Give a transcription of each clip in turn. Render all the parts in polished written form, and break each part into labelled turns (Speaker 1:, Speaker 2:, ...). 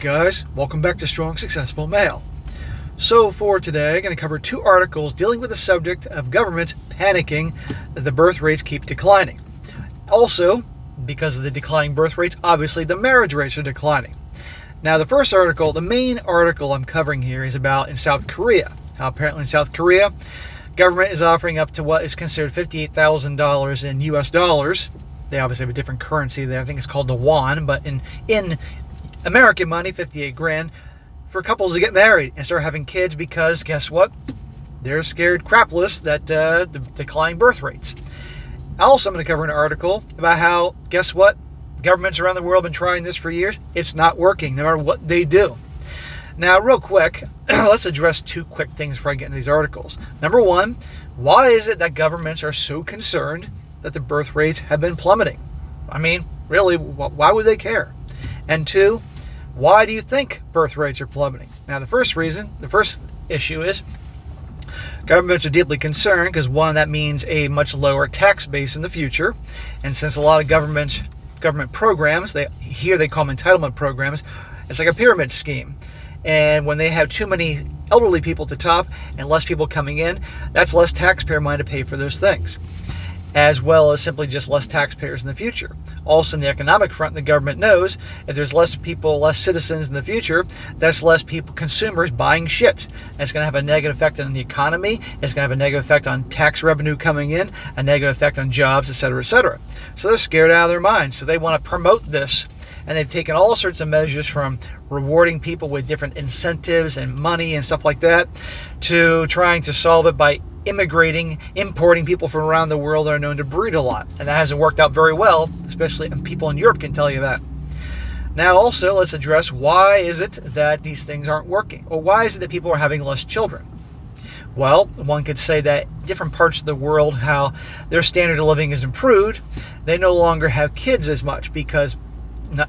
Speaker 1: guys, welcome back to Strong Successful Male. So for today, I'm going to cover two articles dealing with the subject of government panicking that the birth rates keep declining. Also, because of the declining birth rates, obviously the marriage rates are declining. Now the first article, the main article I'm covering here is about in South Korea. How apparently in South Korea, government is offering up to what is considered $58,000 in US dollars. They obviously have a different currency there. I think it's called the won, but in American money, 58 grand for couples to get married and start having kids because guess what? They're scared crapless that the declining birth rates. Also, I'm going to cover an article about how, guess what? Governments around the world have been trying this for years. It's not working, no matter what they do. Now, real quick, let's address two quick things before I get into these articles. Number one, why is it that governments are so concerned that the birth rates have been plummeting? I mean, really, why would they care? And two, why do you think birth rates are plummeting? Now, the first issue is governments are deeply concerned because, one, that means a much lower tax base in the future. And since a lot of government programs, they call them entitlement programs, it's like a pyramid scheme. And when they have too many elderly people at the top and less people coming in, that's less taxpayer money to pay for those things, as well as simply just less taxpayers in the future. Also, in the economic front, the government knows if there's less people, less citizens in the future, that's less people, consumers buying shit. And it's going to have a negative effect on the economy. It's going to have a negative effect on tax revenue coming in, a negative effect on jobs, etc., etc. So they're scared out of their minds. So they want to promote this. And they've taken all sorts of measures from rewarding people with different incentives and money and stuff like that to trying to solve it by importing people from around the world that are known to breed a lot. And that hasn't worked out very well, especially people in Europe can tell you that. Now also, let's address why is it that these things aren't working? Or why is it that people are having less children? Well, one could say that different parts of the world, how their standard of living is improved, they no longer have kids as much because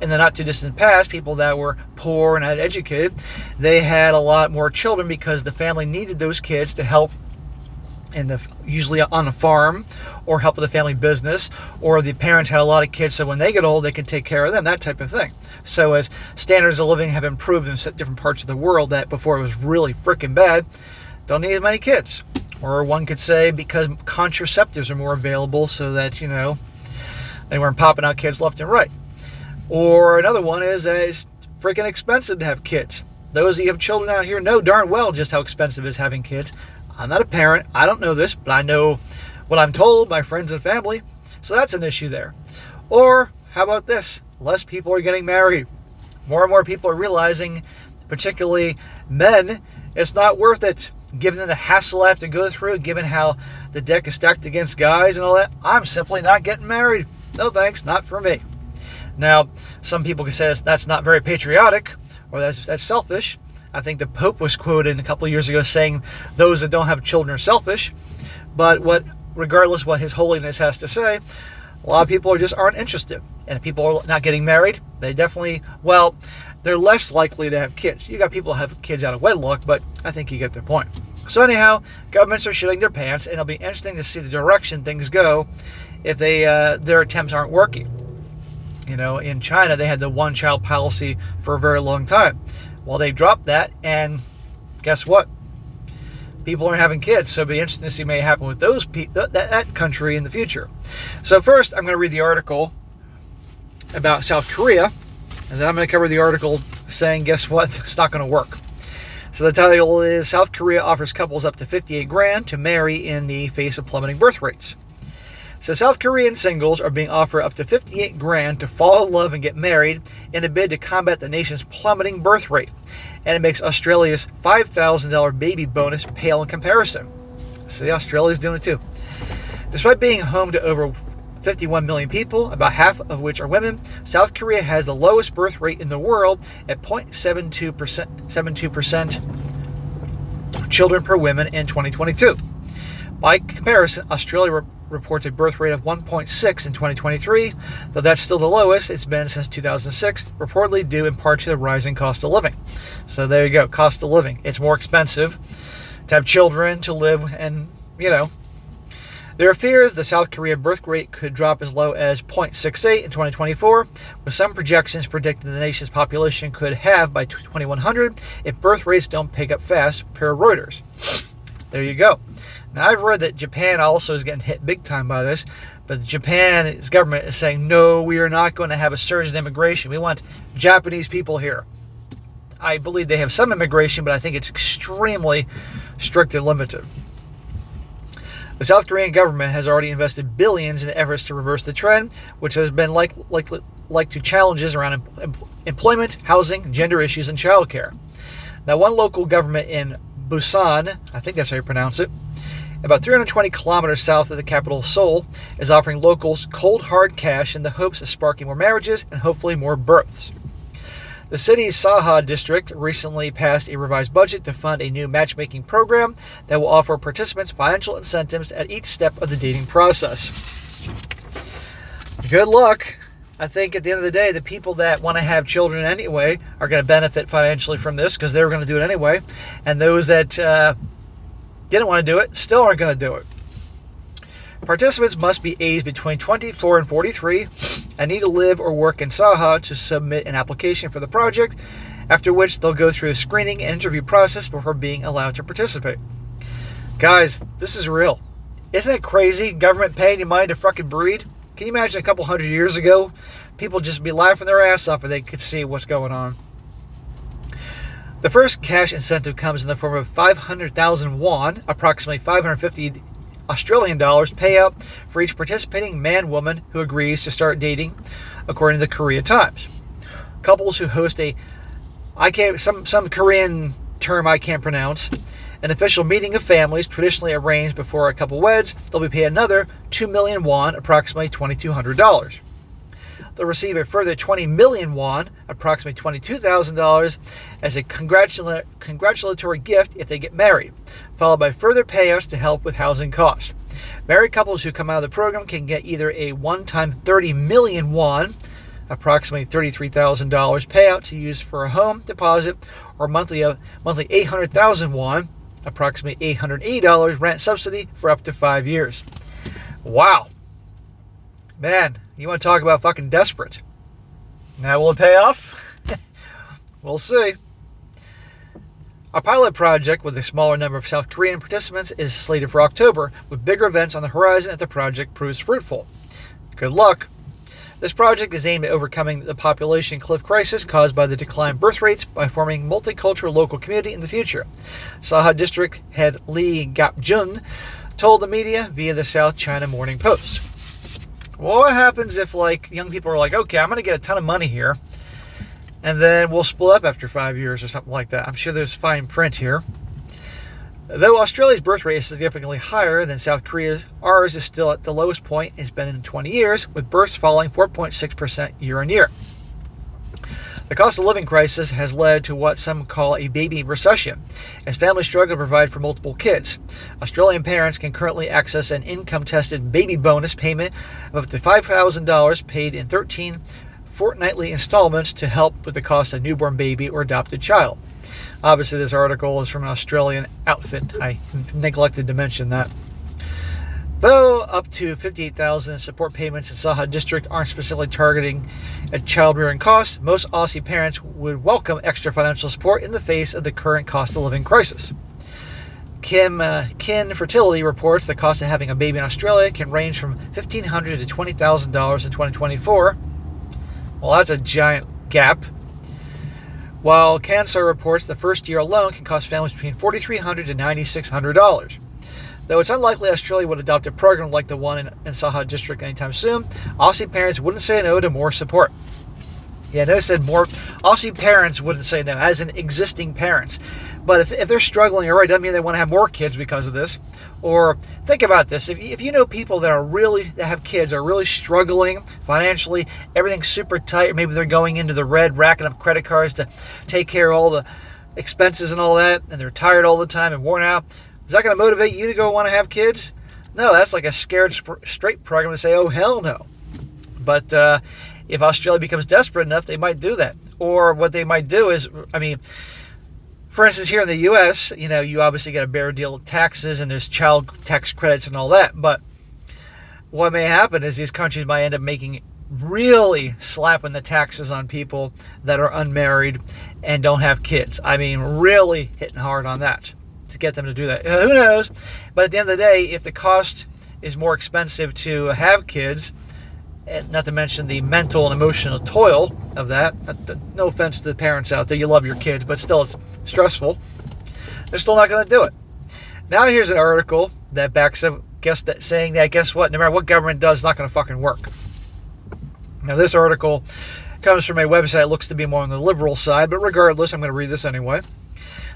Speaker 1: in the not too distant past, people that were poor and uneducated, they had a lot more children because the family needed those kids to help usually on a farm or help with the family business, or the parents had a lot of kids so when they get old they can take care of them, that type of thing. So as standards of living have improved in different parts of the world that before it was really freaking bad, don't need as many kids. Or one could say because contraceptives are more available so that, they weren't popping out kids left and right. Or another one is that it's freaking expensive to have kids. Those of you who have children out here know darn well just how expensive it is having kids. I'm not a parent. I don't know this, but I know what I'm told by friends and family. So that's an issue there. Or how about this? Less people are getting married. More and more people are realizing, particularly men, it's not worth it. Given the hassle I have to go through, given how the deck is stacked against guys and all that, I'm simply not getting married. No thanks, not for me. Now, some people can say that's not very patriotic, or that's selfish. I think the Pope was quoted a couple of years ago saying those that don't have children are selfish. But regardless what His Holiness has to say, a lot of people just aren't interested. And if people are not getting married, they're less likely to have kids. You got people who have kids out of wedlock, but I think you get the point. So anyhow, governments are shitting their pants, and it'll be interesting to see the direction things go if their attempts aren't working. In China, they had the one-child policy for a very long time. Well, they dropped that, and guess what? People aren't having kids, so it'll be interesting to see what may happen with those that country in the future. So first, I'm going to read the article about South Korea, and then I'm going to cover the article saying, guess what? It's not going to work. So the title is, South Korea offers couples up to 58 grand to marry in the face of plummeting birth rates. So South Korean singles are being offered up to 58 grand to fall in love and get married in a bid to combat the nation's plummeting birth rate. And it makes Australia's $5,000 baby bonus pale in comparison. See, Australia's doing it too. Despite being home to over 51 million people, about half of which are women, South Korea has the lowest birth rate in the world at 0.72% children per woman in 2022. By comparison, Australia reports a birth rate of 1.6 in 2023, though that's still the lowest it's been since 2006, reportedly due in part to the rising cost of living. So there you go, cost of living. It's more expensive to have children, to live, and, There are fears the South Korea birth rate could drop as low as 0.68 in 2024, with some projections predicting the nation's population could halve by 2100 if birth rates don't pick up fast, per Reuters. There you go. Now, I've read that Japan also is getting hit big time by this, but Japan's government is saying, no, we are not going to have a surge in immigration. We want Japanese people here. I believe they have some immigration, but I think it's extremely strict and limited. The South Korean government has already invested billions in efforts to reverse the trend, which has been like to challenges around employment, housing, gender issues, and childcare. Now, one local government in Busan, I think that's how you pronounce it, about 320 kilometers south of the capital, Seoul, is offering locals cold hard cash in the hopes of sparking more marriages and hopefully more births. The city's Saha district recently passed a revised budget to fund a new matchmaking program that will offer participants financial incentives at each step of the dating process. Good luck. I think at the end of the day, the people that want to have children anyway are going to benefit financially from this because they were going to do it anyway. And those that didn't want to do it still aren't going to do it. Participants must be aged between 24 and 43 and need to live or work in Saha to submit an application for the project, after which they'll go through a screening and interview process before being allowed to participate. Guys, this is real. Isn't it crazy? Government paying you money to fucking breed? Can you imagine a couple hundred years ago, people just be laughing their ass off if they could see what's going on? The first cash incentive comes in the form of 500,000 won, approximately 550 Australian dollars, payout for each participating man-woman who agrees to start dating, according to the Korea Times. Couples who host some Korean term I can't pronounce, an official meeting of families traditionally arranged before a couple weds, they'll be paid another 2 million won, approximately $2,200. They'll receive a further 20 million won, approximately $22,000, as a congratulatory gift if they get married, followed by further payouts to help with housing costs. Married couples who come out of the program can get either a one-time 30 million won, approximately $33,000 payout to use for a home deposit, or monthly 800,000 won, approximately $880 rent subsidy for up to 5 years. Wow. Man, you want to talk about fucking desperate. Now, will it pay off? We'll see. A pilot project with a smaller number of South Korean participants is slated for October, with bigger events on the horizon if the project proves fruitful. Good luck. This project is aimed at overcoming the population cliff crisis caused by the decline in birth rates by forming a multicultural local community in the future. Saha District head Lee Gap-jun told the media via the South China Morning Post. Well, what happens if, young people are like, okay, I'm going to get a ton of money here, and then we'll split up after 5 years or something like that? I'm sure there's fine print here. Though Australia's birth rate is significantly higher than South Korea's, ours is still at the lowest point it's been in 20 years, with births falling 4.6% year on year. The cost of living crisis has led to what some call a baby recession, as families struggle to provide for multiple kids. Australian parents can currently access an income-tested baby bonus payment of up to $5,000 paid in 13 fortnightly installments to help with the cost of a newborn baby or adopted child. Obviously, this article is from an Australian outfit. I neglected to mention that. Though up to $58,000 in support payments in Saha District aren't specifically targeting at child-rearing costs, most Aussie parents would welcome extra financial support in the face of the current cost of living crisis. Kin Fertility reports the cost of having a baby in Australia can range from $1,500 to $20,000 in 2024. Well, that's a giant gap. While Canva reports the first year alone can cost families between $4,300 to $9,600. Though it's unlikely Australia would adopt a program like the one in Saha District anytime soon, Aussie parents wouldn't say no to more support. Yeah, notice said more. Aussie parents wouldn't say no, as in existing parents. But if they're struggling already, doesn't mean they want to have more kids because of this. Or think about this: if you know people that have kids, are really struggling financially, everything's super tight, or maybe they're going into the red, racking up credit cards to take care of all the expenses and all that, and they're tired all the time and worn out. Is that going to motivate you to go want to have kids? No, that's like a scared straight program to say, oh, hell no. But if Australia becomes desperate enough, they might do that. Or what they might do is, for instance, here in the U.S., you obviously get a better deal of taxes and there's child tax credits and all that. But what may happen is these countries might end up really slapping the taxes on people that are unmarried and don't have kids. I mean, really hitting hard on that to get them to do that. Who knows? But at the end of the day, if the cost is more expensive to have kids, and not to mention the mental and emotional toil of that, no offense to the parents out there, you love your kids, but still it's stressful, they're still not going to do it. Now here's an article that backs up saying that, guess what, no matter what government does, it's not going to fucking work. Now this article comes from a website that looks to be more on the liberal side, but regardless, I'm going to read this anyway.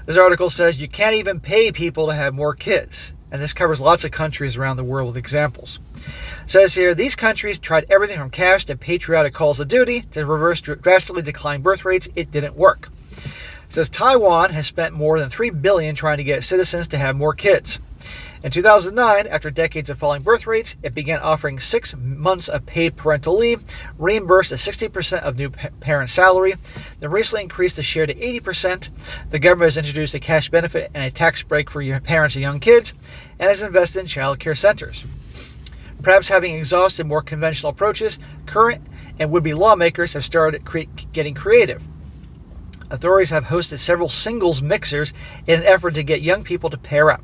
Speaker 1: This article says you can't even pay people to have more kids. And this covers lots of countries around the world with examples. It says here, these countries tried everything from cash to patriotic calls of duty to reverse drastically decline birth rates. It didn't work. It says Taiwan has spent more than $3 billion trying to get citizens to have more kids. In 2009, after decades of falling birth rates, it began offering 6 months of paid parental leave, reimbursed at 60% of new parent salary, then recently increased the share to 80%. The government has introduced a cash benefit and a tax break for your parents of young kids, and has invested in child care centers. Perhaps having exhausted more conventional approaches, current and would-be lawmakers have started getting creative. Authorities have hosted several singles mixers in an effort to get young people to pair up.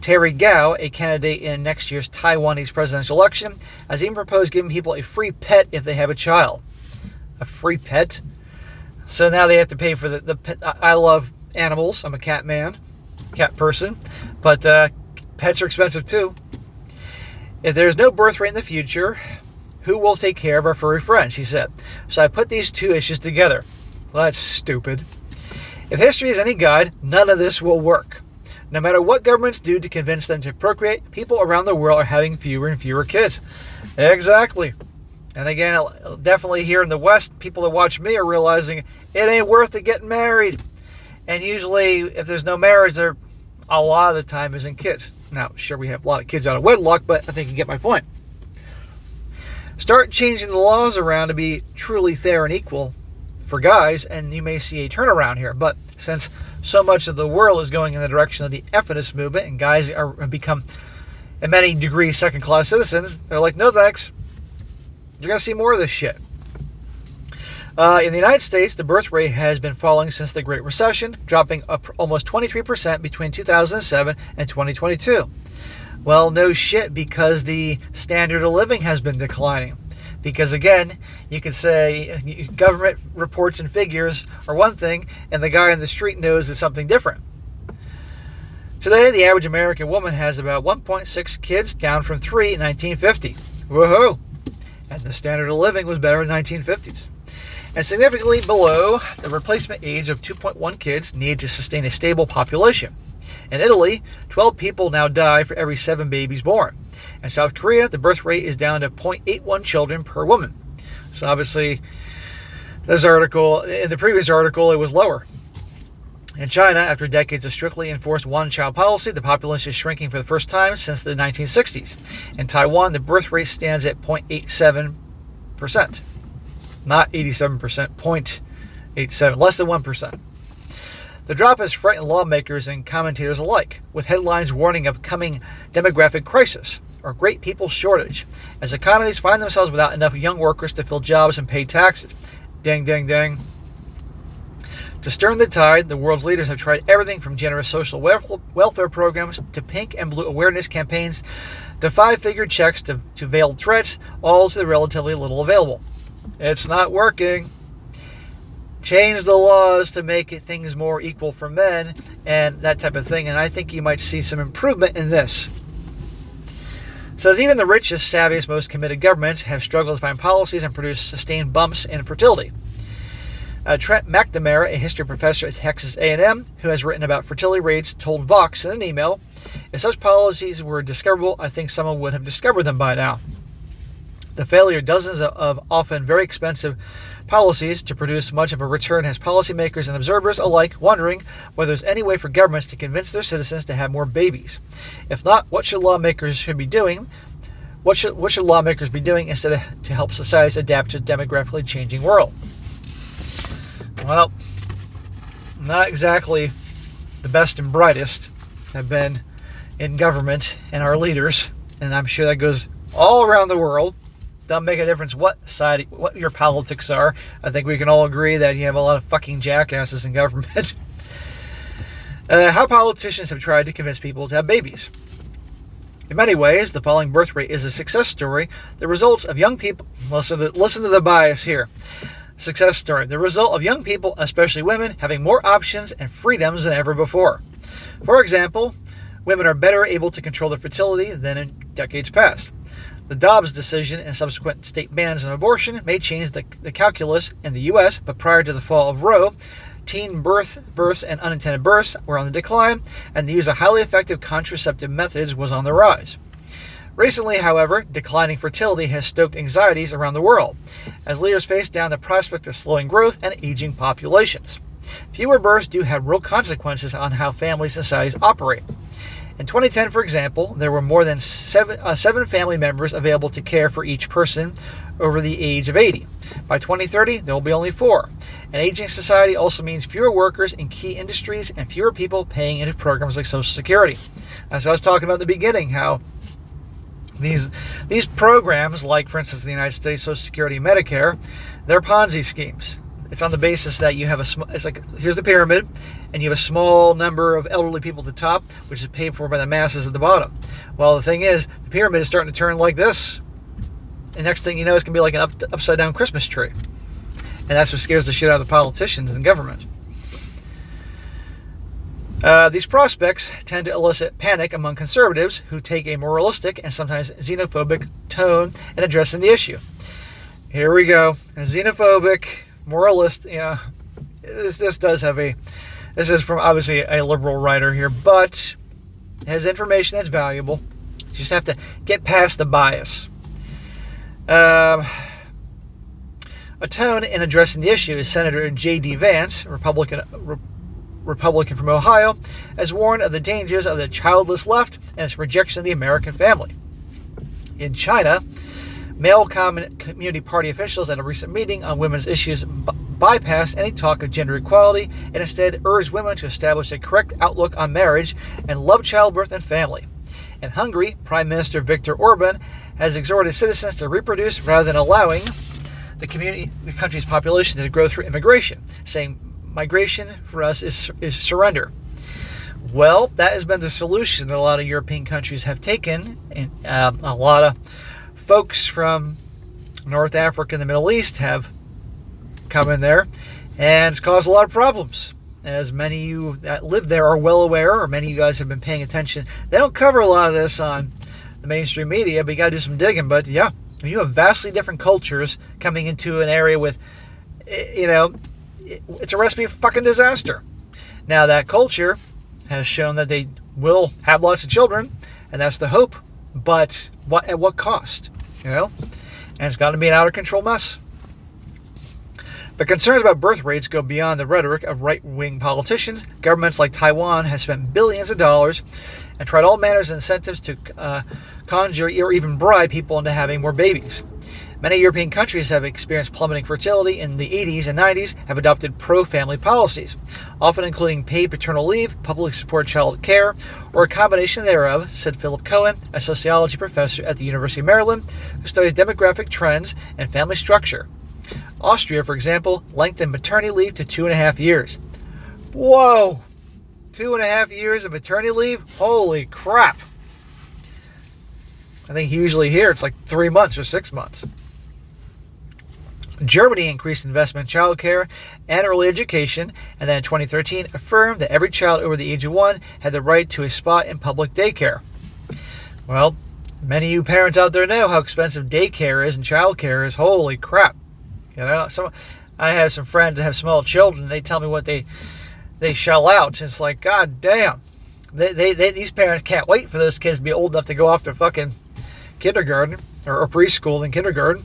Speaker 1: Terry Gao, a candidate in next year's Taiwanese presidential election, has even proposed giving people a free pet if they have a child. A free pet? So now they have to pay for the pet. I love animals. I'm a cat man, cat person, but pets are expensive too. If there's no birth rate in the future, who will take care of our furry friends, he said. So I put these two issues together. Well, that's stupid. If history is any guide, none of this will work. No matter what governments do to convince them to procreate, people around the world are having fewer and fewer kids. Exactly. And again, definitely here in the West, people that watch me are realizing it ain't worth it getting married. And usually, if there's no marriage, there a lot of the time isn't kids. Now, sure, we have a lot of kids out of wedlock, but I think you get my point. Start changing the laws around to be truly fair and equal for guys, and you may see a turnaround here. But since so much of the world is going in the direction of the feminist movement, and guys have become, in many degrees, second-class citizens, they're like, no thanks. You're going to see more of this shit. In the United States, the birth rate has been falling since the Great Recession, dropping up almost 23% between 2007 and 2022. Well, no shit, because the standard of living has been declining. Because again, you could say government reports and figures are one thing, and the guy on the street knows it's something different. Today, the average American woman has about 1.6 kids, down from 3 in 1950. Woohoo! And the standard of living was better in the 1950s. And significantly below the replacement age of 2.1 kids needed to sustain a stable population. In Italy, 12 people now die for every 7 babies born. In South Korea, the birth rate is down to 0.81 children per woman. So obviously, in the previous article, it was lower. In China, after decades of strictly enforced one-child policy, the population is shrinking for the first time since the 1960s. In Taiwan, the birth rate stands at 0.87%. Not 87%, 0.87, less than 1%. The drop has frightened lawmakers and commentators alike, with headlines warning of coming demographic crisis or great people shortage, as economies find themselves without enough young workers to fill jobs and pay taxes. Ding, ding, ding. To stem the tide, the world's leaders have tried everything from generous social welfare programs to pink and blue awareness campaigns to 5-figure checks to veiled threats, all to the relatively little available. It's not working. Change the laws to make things more equal for men and that type of thing, and I think you might see some improvement in this. It says even the richest, savviest, most committed governments have struggled to find policies and produce sustained bumps in fertility. Trent McNamara, a history professor at Texas A&M, who has written about fertility rates, told Vox in an email, if such policies were discoverable, I think someone would have discovered them by now. The failure of dozens of often very expensive policies to produce much of a return has policymakers and observers alike wondering whether there's any way for governments to convince their citizens to have more babies. If not, what should lawmakers be doing? What should lawmakers be doing instead of to help societies adapt to a demographically changing world? Well, not exactly the best and brightest have been in government and our leaders, and I'm sure that goes all around the world. Doesn't make a difference what your politics are. I think we can all agree that you have a lot of fucking jackasses in government. How politicians have tried to convince people to have babies. In many ways, the falling birth rate is a success story. The results of young people... Listen to the bias here. Success story. The result of young people, especially women, having more options and freedoms than ever before. For example, women are better able to control their fertility than in decades past. The Dobbs decision and subsequent state bans on abortion may change the calculus in the U.S., but prior to the fall of Roe, teen births and unintended births were on the decline, and the use of highly effective contraceptive methods was on the rise. Recently, however, declining fertility has stoked anxieties around the world, as leaders face down the prospect of slowing growth and aging populations. Fewer births do have real consequences on how families and societies operate. In 2010, for example, there were more than seven family members available to care for each person over the age of 80. By 2030, there will be only 4. An aging society also means fewer workers in key industries and fewer people paying into programs like Social Security. As I was talking about at the beginning, how these programs, like, for instance, the United States Social Security and Medicare, they're Ponzi schemes. It's on the basis that you have it's like, here's the pyramid, and you have a small number of elderly people at the top, which is paid for by the masses at the bottom. Well, the thing is, the pyramid is starting to turn like this. And next thing you know, it's going to be like an upside-down Christmas tree. And that's what scares the shit out of the politicians and government. These prospects tend to elicit panic among conservatives who take a moralistic and sometimes xenophobic tone in addressing the issue. Here we go. A xenophobic, moralist, yeah. This does have this is from obviously a liberal writer here, but it has information that's valuable. You just have to get past the bias. A tone in addressing the issue is Senator J.D. Vance, Republican from Ohio, has warned of the dangers of the childless left and its rejection of the American family. In China, male Communist Party officials at a recent meeting on women's issues bypassed any talk of gender equality and instead urged women to establish a correct outlook on marriage and love childbirth and family. In Hungary, Prime Minister Viktor Orban has exhorted citizens to reproduce rather than allowing the country's population to grow through immigration, saying migration for us is surrender. Well, that has been the solution that a lot of European countries have taken, and a lot of folks from North Africa and the Middle East have come in there, and it's caused a lot of problems. As many of you that live there are well aware, or many of you guys have been paying attention, they don't cover a lot of this on the mainstream media, but you got to do some digging. But yeah, you have vastly different cultures coming into an area with, it's a recipe for fucking disaster. Now, that culture has shown that they will have lots of children, and that's the hope, but at what cost? And it's got to be an out-of-control mess. But concerns about birth rates go beyond the rhetoric of right-wing politicians. Governments like Taiwan have spent billions of dollars and tried all manners of incentives to conjure or even bribe people into having more babies. Many European countries have experienced plummeting fertility in the 80s and 90s, have adopted pro-family policies, often including paid paternal leave, publicly supported child care, or a combination thereof, said Philip Cohen, a sociology professor at the University of Maryland, who studies demographic trends and family structure. Austria, for example, lengthened maternity leave to 2.5 years. Whoa! 2.5 years of maternity leave? Holy crap! I think usually here it's like 3 months or 6 months. Germany increased investment in child care and early education, and then in 2013 affirmed that every child over the age of 1 had the right to a spot in public daycare. Well, many of you parents out there know how expensive daycare is and child care is. Holy crap. So I have some friends that have small children. They tell me what they shell out. It's like, god damn. These parents can't wait for those kids to be old enough to go off to fucking kindergarten or preschool and kindergarten.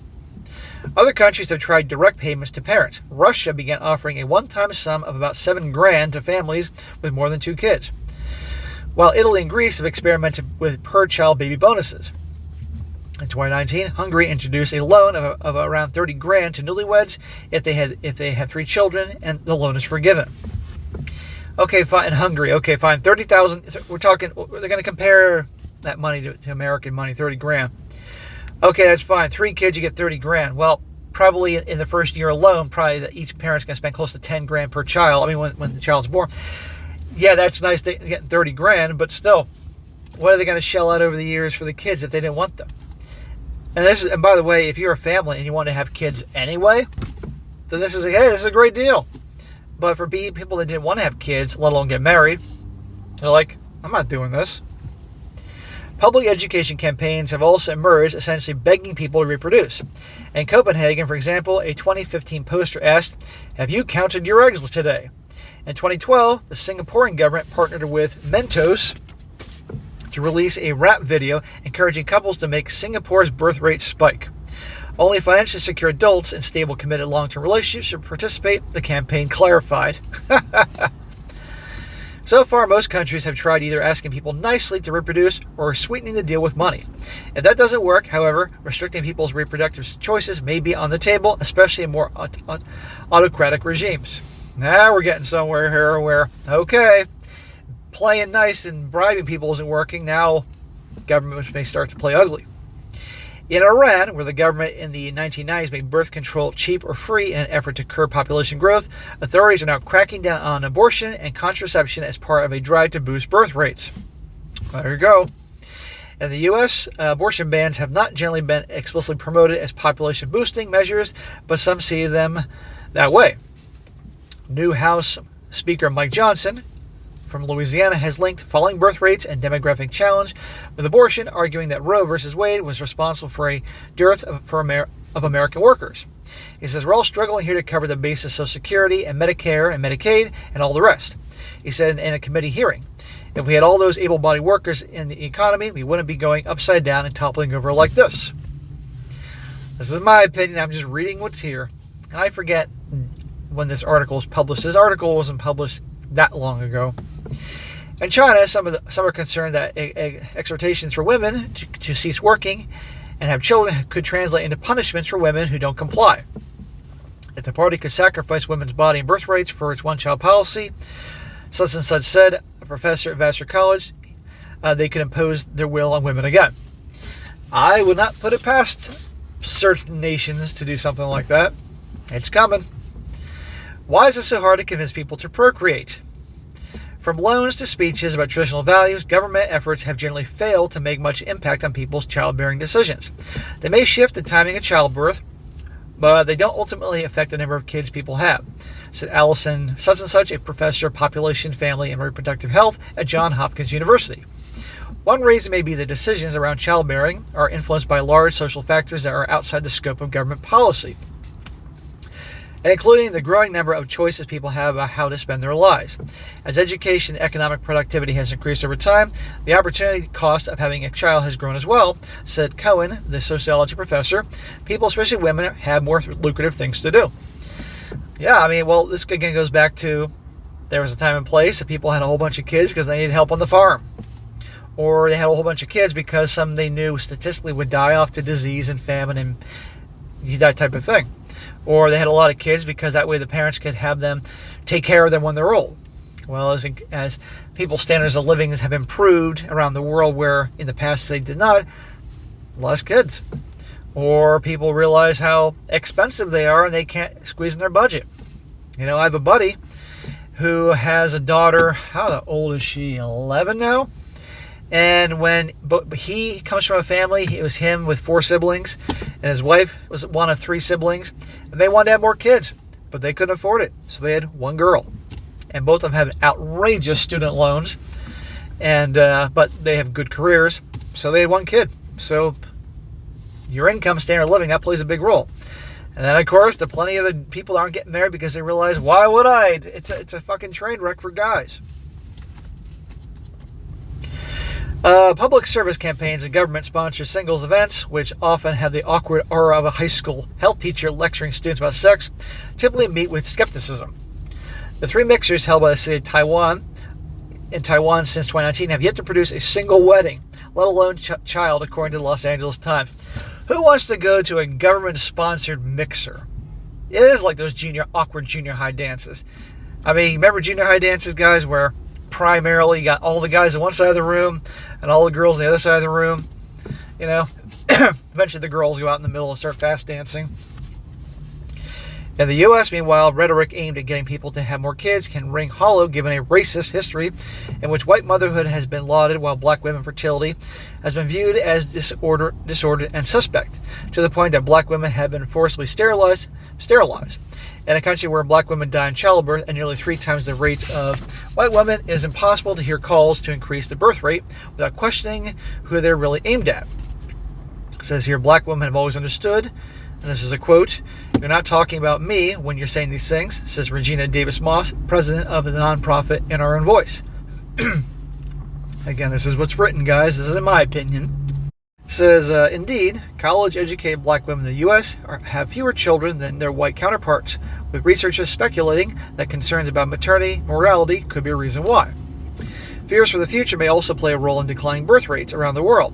Speaker 1: Other countries have tried direct payments to parents. Russia began offering a one-time sum of about $7,000 to families with more than 2 kids, while Italy and Greece have experimented with per-child baby bonuses. In 2019, Hungary introduced a loan of around $30,000 to newlyweds if they have 3 children, and the loan is forgiven. Okay, fine. In Hungary, okay, fine. $30,000. We're talking. They're going to compare that money to American money, $30,000. Okay, that's fine. 3 kids, you get 30 grand. Well, probably in the first year alone, probably each parent's going to spend close to 10 grand per child. I mean, when the child's born. Yeah, that's nice getting 30 grand, but still, what are they going to shell out over the years for the kids if they didn't want them? And by the way, if you're a family and you want to have kids anyway, then this is a great deal. But for people that didn't want to have kids, let alone get married, they're like, I'm not doing this. Public education campaigns have also emerged, essentially begging people to reproduce. In Copenhagen, for example, a 2015 poster asked, "Have you counted your eggs today?" In 2012, the Singaporean government partnered with Mentos to release a rap video encouraging couples to make Singapore's birth rate spike. Only financially secure adults in stable, committed long-term relationships should participate, the campaign clarified. So far, most countries have tried either asking people nicely to reproduce or sweetening the deal with money. If that doesn't work, however, restricting people's reproductive choices may be on the table, especially in more autocratic regimes. Now we're getting somewhere here where, okay, playing nice and bribing people isn't working. Now governments may start to play ugly. In Iran, where the government in the 1990s made birth control cheap or free in an effort to curb population growth, authorities are now cracking down on abortion and contraception as part of a drive to boost birth rates. There you go. In the U.S., abortion bans have not generally been explicitly promoted as population boosting measures, but some see them that way. New House Speaker Mike Johnson from Louisiana has linked falling birth rates and demographic challenge with abortion, arguing that Roe v. Wade was responsible for a dearth of American workers. He says, "We're all struggling here to cover the basis of Social Security and Medicare and Medicaid and all the rest." He said in a committee hearing, "If we had all those able-bodied workers in the economy, we wouldn't be going upside down and toppling over like this." This is my opinion. I'm just reading what's here. And I forget when this article was published. This article wasn't published that long ago. In China, some are concerned that exhortations for women to cease working and have children could translate into punishments for women who don't comply. If the party could sacrifice women's body and birth rates for its one-child policy, such and such said, a professor at Vassar College, they could impose their will on women again. I would not put it past certain nations to do something like that. It's coming. Why is it so hard to convince people to procreate? From loans to speeches about traditional values, government efforts have generally failed to make much impact on people's childbearing decisions. They may shift the timing of childbirth, but they don't ultimately affect the number of kids people have, said Allison such and such, a professor of population, family, and reproductive health at Johns Hopkins University. One reason may be the decisions around childbearing are influenced by large social factors that are outside the scope of government policy, including the growing number of choices people have about how to spend their lives. As education and economic productivity has increased over time, the opportunity cost of having a child has grown as well, said Cohen, the sociology professor. People, especially women, have more lucrative things to do. Yeah, I mean, well, this again goes back to there was a time and place that people had a whole bunch of kids because they needed help on the farm. Or they had a whole bunch of kids because some they knew statistically would die off to disease and famine and that type of thing. Or they had a lot of kids because that way the parents could have them take care of them when they're old. Well, as people's standards of living have improved around the world where in the past they did not, less kids. Or people realize how expensive they are and they can't squeeze in their budget. You know, I have a buddy who has a daughter, how old is she, 11 now? And but he comes from a family, it was him with 4 siblings, and his wife was one of 3 siblings, and they wanted to have more kids, but they couldn't afford it, so they had 1 girl. And both of them have outrageous student loans, and but they have good careers, so they had 1 kid. So your income, standard of living, that plays a big role. And then, of course, the plenty of the people aren't getting married because they realize, why would I? It's a fucking train wreck for guys. Public service campaigns and government-sponsored singles events, which often have the awkward aura of a high school health teacher lecturing students about sex, typically meet with skepticism. The 3 mixers held by the city of Taiwan since 2019 have yet to produce a single wedding, let alone child, according to the Los Angeles Times. Who wants to go to a government-sponsored mixer? It is like those awkward junior high dances. I mean, remember junior high dances, guys, where primarily you got all the guys on one side of the room and all the girls on the other side of the room, you know, Eventually the girls go out in the middle and start fast dancing. In the U.S., meanwhile, rhetoric aimed at getting people to have more kids can ring hollow given a racist history in which white motherhood has been lauded while black women fertility has been viewed as disordered and suspect, to the point that black women have been forcibly sterilized. In a country where black women die in childbirth at nearly 3 times the rate of white women, it is impossible to hear calls to increase the birth rate without questioning who they're really aimed at. It says here, black women have always understood, and this is a quote, "You're not talking about me when you're saying these things," says Regina Davis Moss, president of the nonprofit In Our Own Voice. Again, this is what's written, guys. This isn't my opinion. It says, indeed, college-educated black women in the U.S. have fewer children than their white counterparts, with researchers speculating that concerns about maternity mortality could be a reason why. Fears for the future may also play a role in declining birth rates around the world.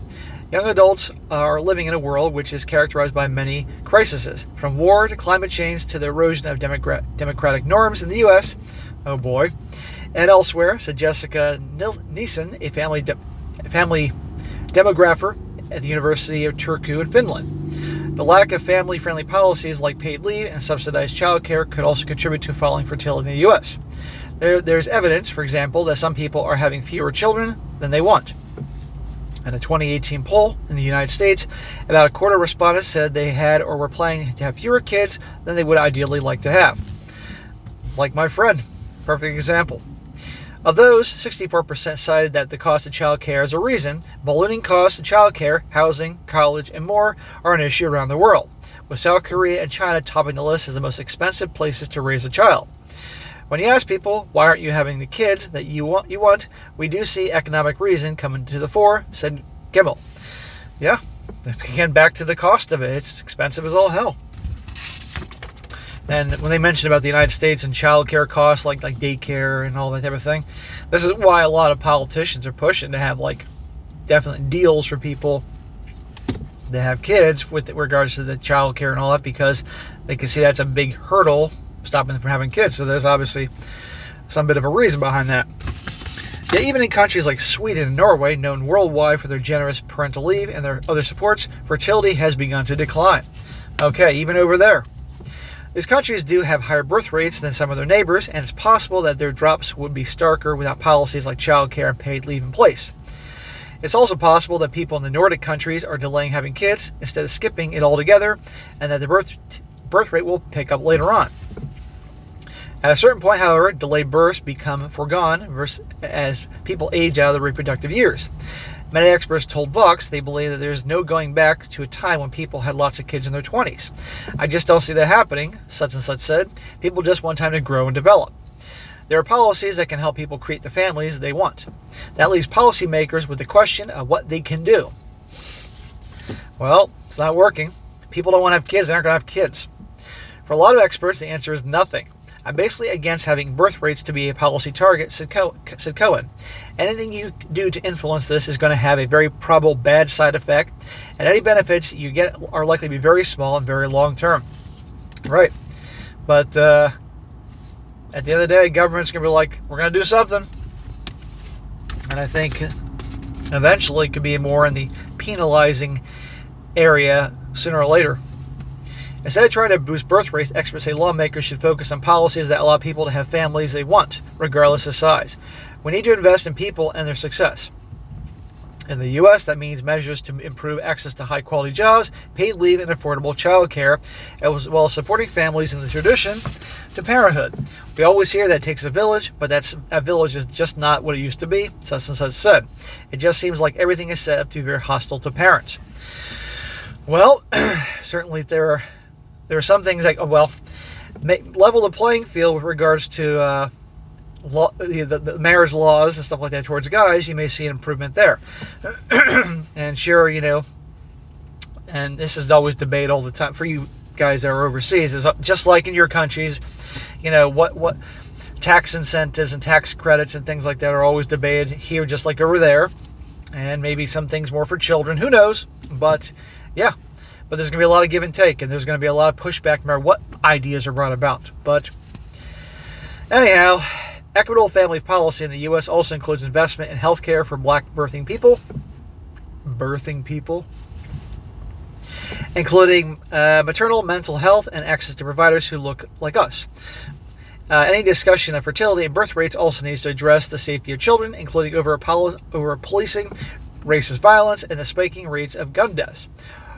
Speaker 1: Young adults are living in a world which is characterized by many crises, from war to climate change to the erosion of democratic norms in the U.S., oh boy, and elsewhere, said Jessica Neeson, a family demographer at the University of Turku in Finland. The lack of family-friendly policies like paid leave and subsidized childcare could also contribute to falling fertility in the U.S. There's evidence, for example, that some people are having fewer children than they want. In a 2018 poll in the United States, about a quarter of respondents said they had or were planning to have fewer kids than they would ideally like to have. Like my friend, perfect example. Of those, 64% cited that the cost of childcare is a reason. Ballooning costs of childcare, housing, college, and more are an issue around the world, with South Korea and China topping the list as the most expensive places to raise a child. When you ask people, why aren't you having the kids that you want, we do see economic reason coming to the fore, said Gimmel. Yeah, again, back to the cost of it. It's expensive as all hell. And when they mentioned about the United States and child care costs, like daycare and all that type of thing, this is why a lot of politicians are pushing to have definite deals for people that have kids with regards to the child care and all that, because they can see that's a big hurdle stopping them from having kids. So there's obviously some bit of a reason behind that. Yet even in countries like Sweden and Norway, known worldwide for their generous parental leave and their other supports, fertility has begun to decline. Okay, even over there. These countries do have higher birth rates than some of their neighbors, and it's possible that their drops would be starker without policies like childcare and paid leave in place. It's also possible that people in the Nordic countries are delaying having kids instead of skipping it altogether, and that the birth rate will pick up later on. At a certain point, however, delayed births become foregone as people age out of their reproductive years. Many experts told Vox they believe that there's no going back to a time when people had lots of kids in their 20s. I just don't see that happening, such and such said. People just want time to grow and develop. There are policies that can help people create the families they want. That leaves policymakers with the question of what they can do. Well, it's not working. People don't want to have kids, they aren't going to have kids. For a lot of experts, the answer is nothing. I'm basically against having birth rates to be a policy target, said Cohen. Anything you do to influence this is going to have a very probable bad side effect, and any benefits you get are likely to be very small and very long term. Right. But at the end of the day, government's going to be like, we're going to do something. And I think eventually it could be more in the penalizing area sooner or later. Instead of trying to boost birth rates, experts say lawmakers should focus on policies that allow people to have families they want, regardless of size. We need to invest in people and their success. In the U.S., that means measures to improve access to high-quality jobs, paid leave, and affordable child care, as well as supporting families in the tradition to parenthood. We always hear that it takes a village, but that village is just not what it used to be, such and such said. It just seems like everything is set up to be very hostile to parents. Well, certainly there are some things like, level the playing field with regards to the marriage laws and stuff like that towards guys. You may see an improvement there. And sure, and this is always debate all the time for you guys that are overseas, is just like in your countries, what tax incentives and tax credits and things like that are always debated here, just like over there. And maybe some things more for children, who knows? But yeah. But there's going to be a lot of give and take, and there's going to be a lot of pushback no matter what ideas are brought about. But anyhow, equitable family policy in the U.S. also includes investment in health care for black birthing people. including maternal mental health and access to providers who look like us. Any discussion of fertility and birth rates also needs to address the safety of children, including over policing racist violence and the spiking rates of gun deaths.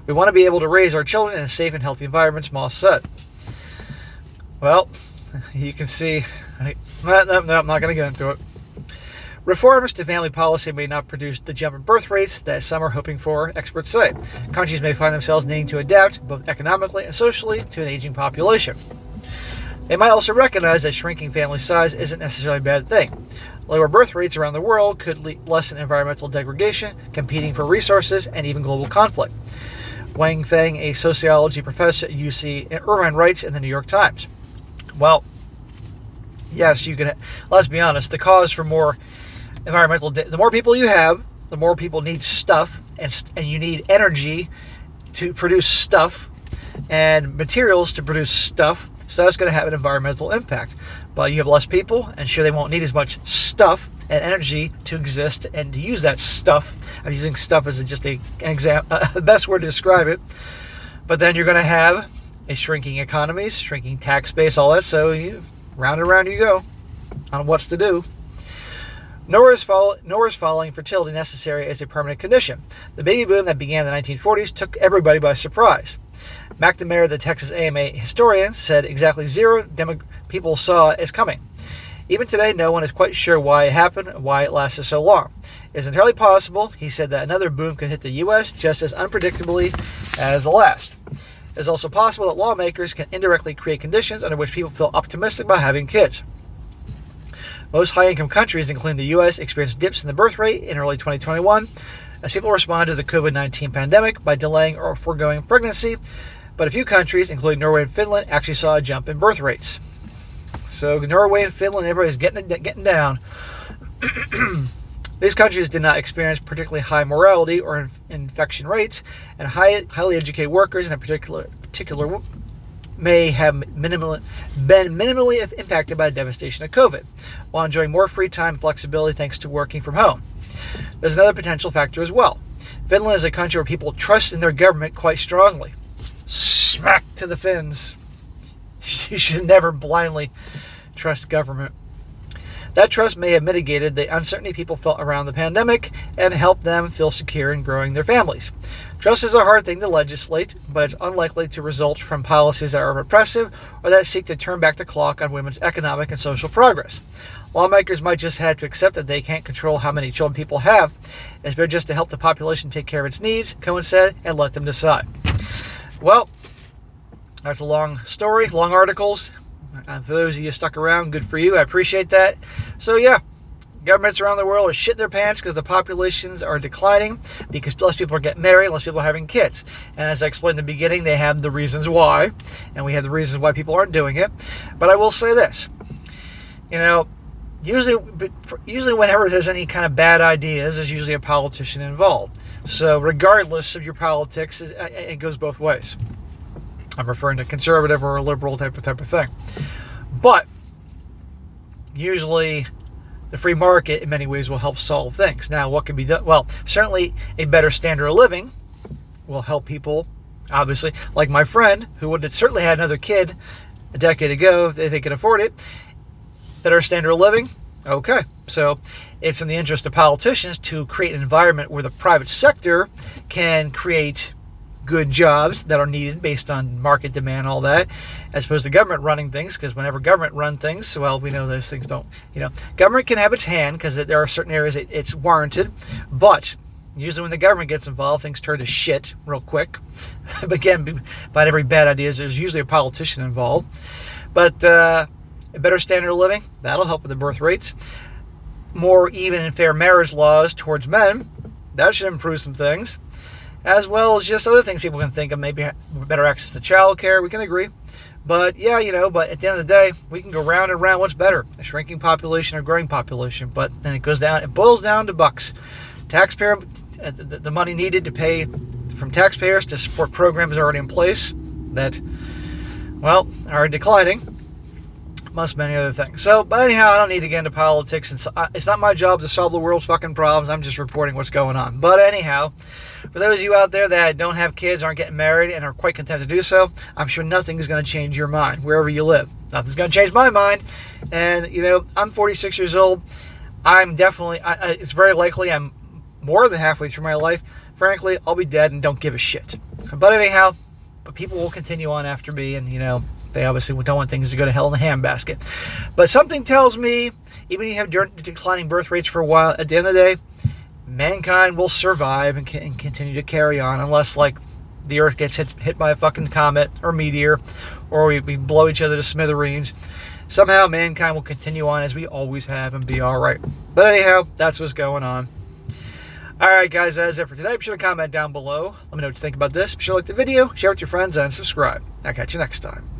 Speaker 1: We want to be able to raise our children in a safe and healthy environment, Moss said. Well, you can see... No, I'm not going to get into it. Reforms to family policy may not produce the jump in birth rates that some are hoping for, experts say. Countries may find themselves needing to adapt, both economically and socially, to an aging population. They might also recognize that shrinking family size isn't necessarily a bad thing. Lower birth rates around the world could lessen environmental degradation, competing for resources, and even global conflict. Wang Feng, a sociology professor at UC Irvine, writes in the New York Times. Well, yes, you can. Let's be honest. The cause for more environmental, the more people you have, the more people need stuff, and you need energy to produce stuff, and materials to produce stuff. So that's going to have an environmental impact. But you have less people, and sure, they won't need as much stuff and energy to exist and to use that stuff. I'm using stuff as just an example, the best word to describe it. But then you're going to have a shrinking economies, shrinking tax base, all that. So round and round you go on what's to do. Nor is following fertility necessary as a permanent condition. The baby boom that began in the 1940s took everybody by surprise. McNamara, the Texas AMA historian, said exactly zero people saw it as coming. Even today, no one is quite sure why it happened and why it lasted so long. It is entirely possible, he said, that another boom could hit the U.S. just as unpredictably as the last. It is also possible that lawmakers can indirectly create conditions under which people feel optimistic about having kids. Most high-income countries, including the U.S., experienced dips in the birth rate in early 2021 as people responded to the COVID-19 pandemic by delaying or foregoing pregnancy. But a few countries, including Norway and Finland, actually saw a jump in birth rates. So Norway and Finland, everybody's getting down. These countries did not experience particularly high mortality or infection rates, and highly educated workers in a particular may have been minimally impacted by the devastation of COVID, while enjoying more free time and flexibility thanks to working from home. There's another potential factor as well. Finland is a country where people trust in their government quite strongly. Smack to the Finns. You should never blindly trust government. That trust may have mitigated the uncertainty people felt around the pandemic and helped them feel secure in growing their families. Trust is a hard thing to legislate, but it's unlikely to result from policies that are repressive or that seek to turn back the clock on women's economic and social progress. Lawmakers might just have to accept that they can't control how many children people have. It's better just to help the population take care of its needs, Cohen said, and let them decide. Well, that's a long story, long articles. For those of you stuck around, good for you. I appreciate that. So yeah, governments around the world are shitting their pants because the populations are declining, because less people are getting married, less people are having kids. And as I explained in the beginning, they have the reasons why, and we have the reasons why people aren't doing it. But I will say this, usually whenever there's any kind of bad ideas, there's usually a politician involved. So regardless of your politics, it goes both ways. I'm referring to conservative or a liberal type of thing. But usually the free market in many ways will help solve things. Now, what can be done? Well, certainly a better standard of living will help people, obviously. Like my friend, who would have certainly had another kid a decade ago if they could afford it. Better standard of living? Okay. So it's in the interest of politicians to create an environment where the private sector can create good jobs that are needed based on market demand, all that, as opposed to government running things, because whenever government run things, well, we know those things don't, government can have its hand because there are certain areas it's warranted, but usually when the government gets involved, things turn to shit real quick. But again, behind every bad idea, there's usually a politician involved. But a better standard of living, that'll help with the birth rates. More even and fair marriage laws towards men, that should improve some things. As well as just other things people can think of, maybe better access to childcare, we can agree. But yeah, but at the end of the day, we can go round and round. What's better, a shrinking population or growing population? But then it boils down to bucks. Taxpayer, the money needed to pay from taxpayers to support programs already in place that, well, are declining. many other things. So, but anyhow, I don't need to get into politics, and so, it's not my job to solve the world's fucking problems. I'm just reporting what's going on. But anyhow, for those of you out there that don't have kids, aren't getting married, and are quite content to do so, I'm sure nothing is going to change your mind wherever you live. Nothing's going to change my mind. And, you know, I'm 46 years old. I'm definitely, it's very likely I'm more than halfway through my life. Frankly, I'll be dead and don't give a shit. But anyhow, but people will continue on after me, and, you know, they obviously don't want things to go to hell in a handbasket. But something tells me, even if you have declining birth rates for a while, at the end of the day, mankind will survive and continue to carry on, unless, like, the Earth gets hit by a fucking comet or meteor, or we blow each other to smithereens. Somehow mankind will continue on as we always have and be all right. But anyhow, that's what's going on. All right, guys, that is it for today. Be sure to comment down below. Let me know what you think about this. Be sure to like the video, share with your friends, and subscribe. I'll catch you next time.